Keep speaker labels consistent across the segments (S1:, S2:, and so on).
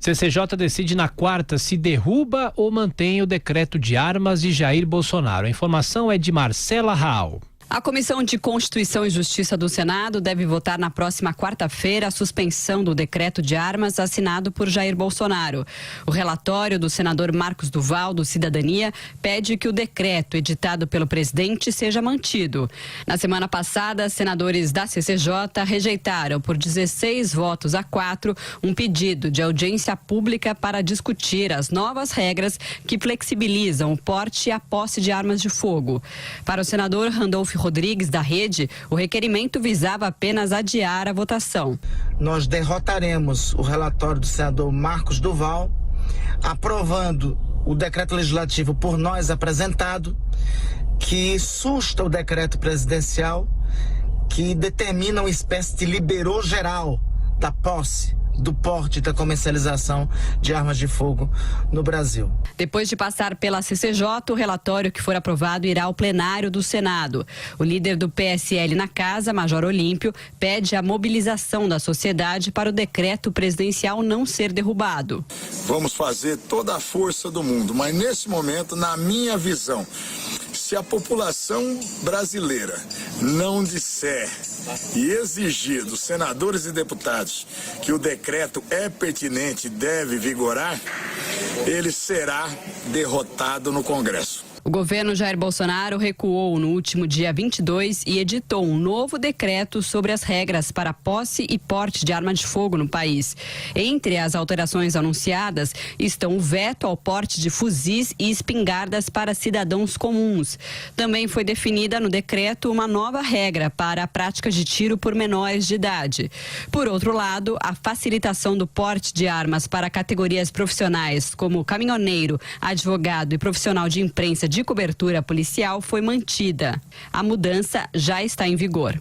S1: CCJ decide na quarta se derruba ou mantém o decreto de armas de Jair Bolsonaro. A informação é de Marcela Raal.
S2: A Comissão de Constituição e Justiça do Senado deve votar na próxima quarta-feira a suspensão do decreto de armas assinado por Jair Bolsonaro. O relatório do senador Marcos Duval, do Cidadania, pede que o decreto editado pelo presidente seja mantido. Na semana passada, senadores da CCJ rejeitaram por 16 votos a 4 um pedido de audiência pública para discutir as novas regras que flexibilizam o porte e a posse de armas de fogo. Para o senador Randolfo Rodrigues, da Rede, o requerimento visava apenas adiar a votação.
S3: Nós derrotaremos o relatório do senador Marcos Duval, aprovando o decreto legislativo por nós apresentado, que susta o decreto presidencial, que determina uma espécie de liberou geral da posse, do porte e da comercialização de armas de fogo no Brasil.
S2: Depois de passar pela CCJ, o relatório que for aprovado irá ao plenário do Senado. O líder do PSL na casa, Major Olímpio, pede a mobilização da sociedade para o decreto presidencial não ser derrubado.
S4: Vamos fazer toda a força do mundo, mas nesse momento, na minha visão, se a população brasileira não disser e exigir dos senadores e deputados que o decreto é pertinente e deve vigorar, ele será derrotado no Congresso.
S2: O governo Jair Bolsonaro recuou no último dia 22 e editou um novo decreto sobre as regras para posse e porte de arma de fogo no país. Entre as alterações anunciadas estão o veto ao porte de fuzis e espingardas para cidadãos comuns. Também foi definida no decreto uma nova regra para a prática de tiro por menores de idade. Por outro lado, a facilitação do porte de armas para categorias profissionais como caminhoneiro, advogado e profissional de imprensa de cobertura policial foi mantida. A mudança já está em vigor.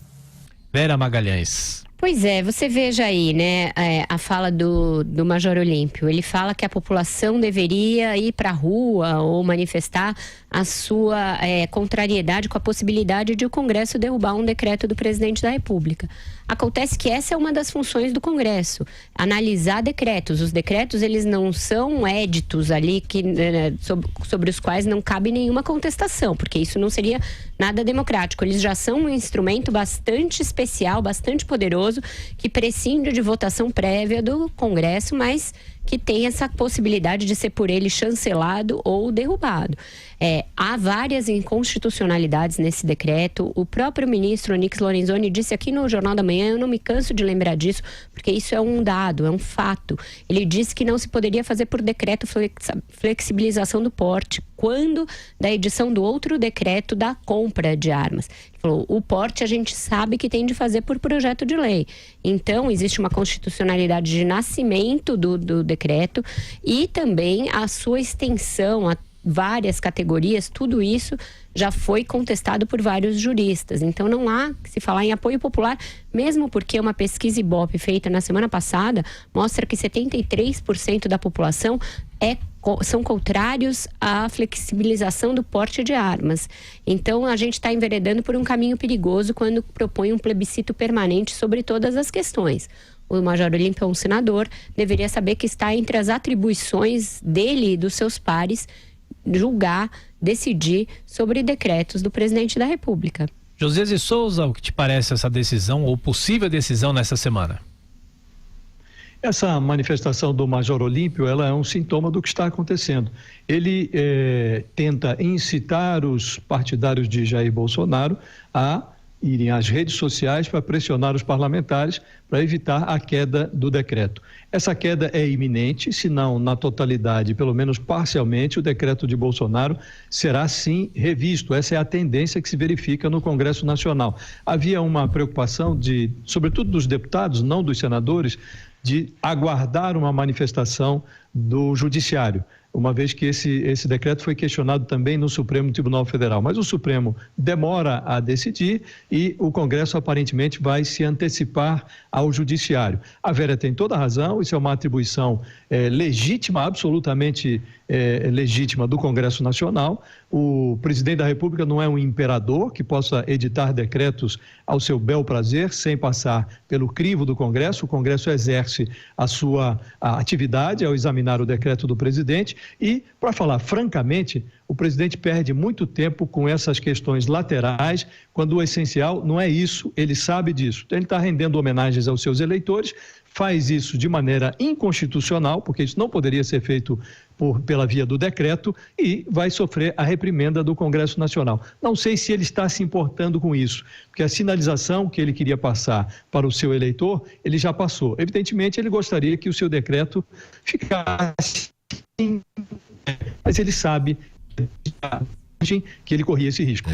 S1: Vera Magalhães.
S5: Pois é, você veja aí, né, a fala do Major Olímpio. Ele fala que a população deveria ir para a rua ou manifestar a sua contrariedade com a possibilidade de o Congresso derrubar um decreto do presidente da República. Acontece que essa é uma das funções do Congresso, analisar decretos. Os decretos, eles não são éditos ali sobre os quais não cabe nenhuma contestação, porque isso não seria nada democrático. Eles já são um instrumento bastante especial, bastante poderoso, que prescinde de votação prévia do Congresso, mas que tem essa possibilidade de ser por ele chancelado ou derrubado. Há várias inconstitucionalidades nesse decreto. O próprio ministro Onyx Lorenzoni disse aqui no Jornal da Manhã, eu não me canso de lembrar disso, porque isso é um dado, é um fato. Ele disse que não se poderia fazer por decreto flexibilização do porte, quando da edição do outro decreto da compra de armas. Ele falou, o porte a gente sabe que tem de fazer por projeto de lei. Então, existe uma constitucionalidade de nascimento do decreto e também a sua extensão a várias categorias, tudo isso já foi contestado por vários juristas. Então não há que se falar em apoio popular, mesmo porque uma pesquisa Ibope feita na semana passada mostra que 73% da população são contrários à flexibilização do porte de armas. Então a gente está enveredando por um caminho perigoso quando propõe um plebiscito permanente sobre todas as questões. O Major Olímpio é um senador, deveria saber que está entre as atribuições dele e dos seus pares julgar, decidir sobre decretos do presidente da República.
S1: Josias de Souza, o que te parece essa decisão ou possível decisão nessa semana?
S6: Essa manifestação do Major Olímpio, ela é um sintoma do que está acontecendo. Ele tenta incitar os partidários de Jair Bolsonaro a irem às redes sociais para pressionar os parlamentares para evitar a queda do decreto. Essa queda é iminente, se não na totalidade, pelo menos parcialmente, o decreto de Bolsonaro será sim revisto. Essa é a tendência que se verifica no Congresso Nacional. Havia uma preocupação sobretudo dos deputados, não dos senadores, de aguardar uma manifestação do Judiciário. uma vez que esse decreto foi questionado também no Supremo Tribunal Federal. Mas o Supremo demora a decidir e o Congresso aparentemente vai se antecipar ao Judiciário. A Vera tem toda a razão, isso é uma atribuição legítima, absolutamente legítima do Congresso Nacional. O presidente da República não é um imperador que possa editar decretos ao seu bel prazer, sem passar pelo crivo do Congresso. O Congresso exerce a sua atividade ao examinar o decreto do presidente e, para falar francamente, o presidente perde muito tempo com essas questões laterais, quando o essencial não é isso, ele sabe disso. Então, ele está rendendo homenagens aos seus eleitores, faz isso de maneira inconstitucional, porque isso não poderia ser feito pela via do decreto, e vai sofrer a reprimenda do Congresso Nacional. Não sei se ele está se importando com isso, porque a sinalização que ele queria passar para o seu eleitor, ele já passou. Evidentemente, ele gostaria que o seu decreto ficasse, mas ele sabe que ele corria esse risco.